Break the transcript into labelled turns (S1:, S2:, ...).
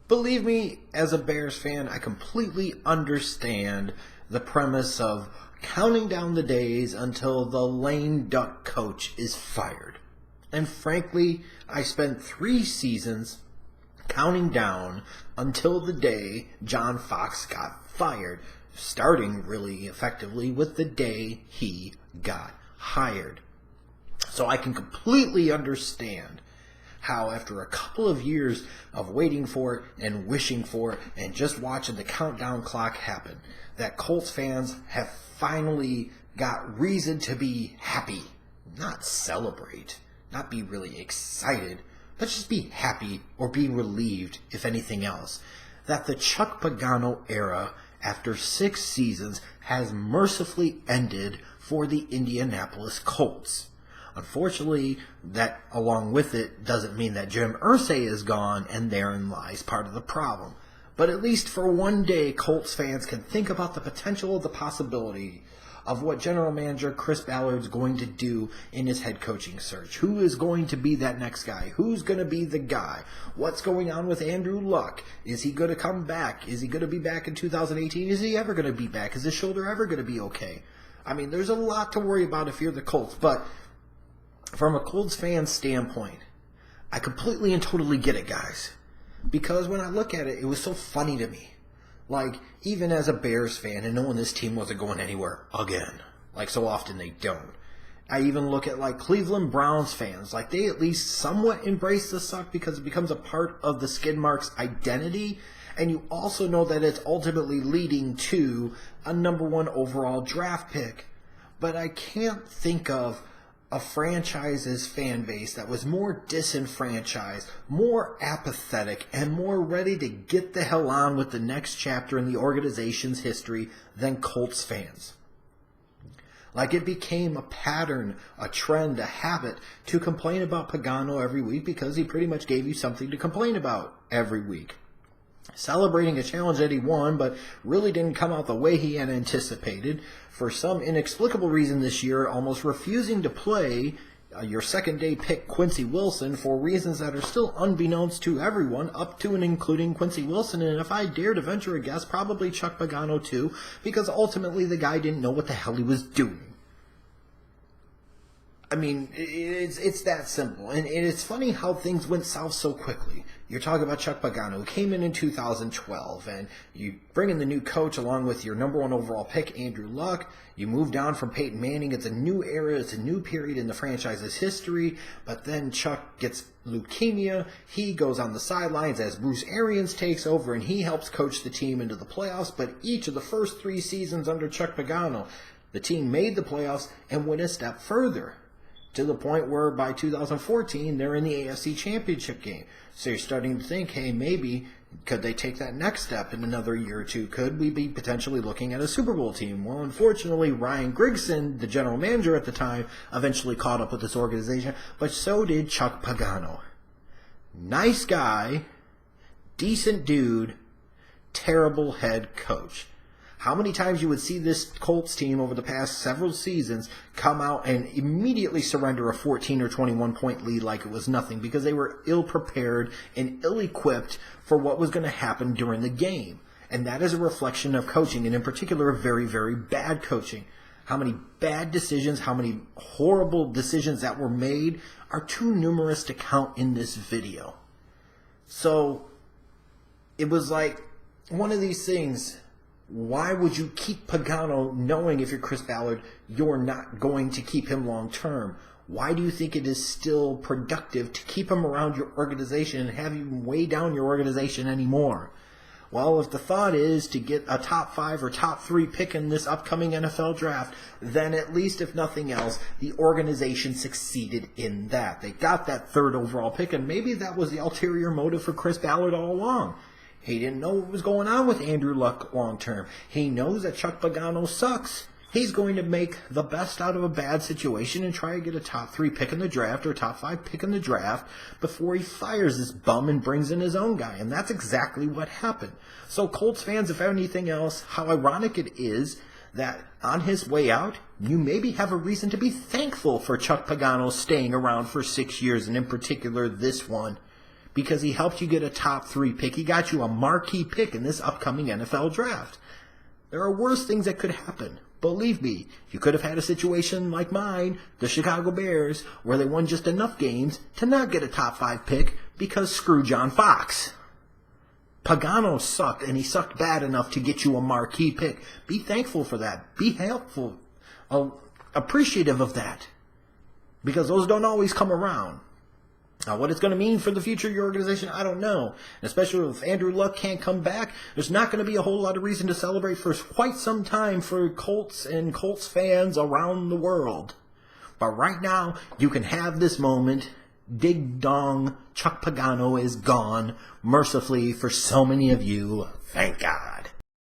S1: Believe me, as a Bears fan, I completely understand the premise of counting down the days until the lame duck coach is fired. And frankly, I spent 3 seasons counting down until the day John Fox got fired, starting really effectively with the day he got hired. So I can completely understand how after a couple of years of waiting for it and wishing for it and just watching the countdown clock happen, that Colts fans have finally got reason to be happy, not celebrate, not be really excited, but just be happy or be relieved, if anything else, that the Chuck Pagano era after 6 seasons has mercifully ended for the Indianapolis Colts. Unfortunately, that along with it doesn't mean that Jim Irsay is gone, and therein lies part of the problem. But at least for one day, Colts fans can think about the potential of the possibility of what General Manager Chris Ballard's going to do in his head coaching search. Who is going to be that next guy? Who's going to be the guy? What's going on with Andrew Luck? Is he going to come back? Is he going to be back in 2018? Is he ever going to be back? Is his shoulder ever going to be okay? I mean, there's a lot to worry about if you're the Colts, but from a Colts fan standpoint, I completely and totally get it, guys. Because when I look at it, it was so funny to me. Like, even as a Bears fan and knowing this team wasn't going anywhere again. Like, so often they don't. I even look at, like, Cleveland Browns fans. Like, they at least somewhat embrace the suck because it becomes a part of the skid mark's identity. And you also know that it's ultimately leading to a #1 overall draft pick. But I can't think of a franchise's fan base that was more disenfranchised, more apathetic, and more ready to get the hell on with the next chapter in the organization's history than Colts fans. Like, it became a pattern, a trend, a habit to complain about Pagano every week because he pretty much gave you something to complain about every week. Celebrating a challenge that he won, but really didn't come out the way he had anticipated. For some inexplicable reason this year, almost refusing to play your second-day pick Quincy Wilson for reasons that are still unbeknownst to everyone, up to and including Quincy Wilson, and if I dare to venture a guess, probably Chuck Pagano too, because ultimately the guy didn't know what the hell he was doing. I mean, it's that simple. And it's funny how things went south so quickly. You're talking about Chuck Pagano, who came in 2012, and you bring in the new coach along with your #1 overall pick, Andrew Luck. You move down from Peyton Manning. It's a new era. It's a new period in the franchise's history. But then Chuck gets leukemia. He goes on the sidelines as Bruce Arians takes over, and he helps coach the team into the playoffs. But each of the first 3 seasons under Chuck Pagano, the team made the playoffs and went a step further, to the point where by 2014, they're in the AFC Championship game. So you're starting to think, hey, maybe could they take that next step in another year or two? Could we be potentially looking at a Super Bowl team? Well, unfortunately, Ryan Grigson, the general manager at the time, eventually caught up with this organization, but so did Chuck Pagano. Nice guy, decent dude, terrible head coach. How many times you would see this Colts team over the past several seasons come out and immediately surrender a 14 or 21 point lead like it was nothing because they were ill-prepared and ill-equipped for what was going to happen during the game. And that is a reflection of coaching, and in particular, very, very bad coaching. How many bad decisions, how many horrible decisions that were made are too numerous to count in this video. So it was like one of these things. Why would you keep Pagano knowing if you're Chris Ballard, you're not going to keep him long term? Why do you think it is still productive to keep him around your organization and have him weigh down your organization anymore? Well, if the thought is to get a top 5 or top 3 pick in this upcoming NFL draft, then at least if nothing else, the organization succeeded in that. They got that 3rd overall pick, and maybe that was the ulterior motive for Chris Ballard all along. He didn't know what was going on with Andrew Luck long term. He knows that Chuck Pagano sucks. He's going to make the best out of a bad situation and try to get a top 3 pick in the draft or a top 5 pick in the draft before he fires this bum and brings in his own guy. And that's exactly what happened. So Colts fans, if anything else, how ironic it is that on his way out, you maybe have a reason to be thankful for Chuck Pagano staying around for 6 years, and in particular this one, because he helped you get a top 3 pick. He got you a marquee pick in this upcoming NFL draft. There are worse things that could happen. Believe me, you could have had a situation like mine, the Chicago Bears, where they won just enough games to not get a top 5 pick because screw John Fox. Pagano sucked, and he sucked bad enough to get you a marquee pick. Be thankful for that. Be helpful, appreciative of that, because those don't always come around. Now, what it's going to mean for the future of your organization, I don't know. And especially if Andrew Luck can't come back, there's not going to be a whole lot of reason to celebrate for quite some time for Colts and Colts fans around the world. But right now, you can have this moment. Dig dong, Chuck Pagano is gone, mercifully for so many of you. Thank God.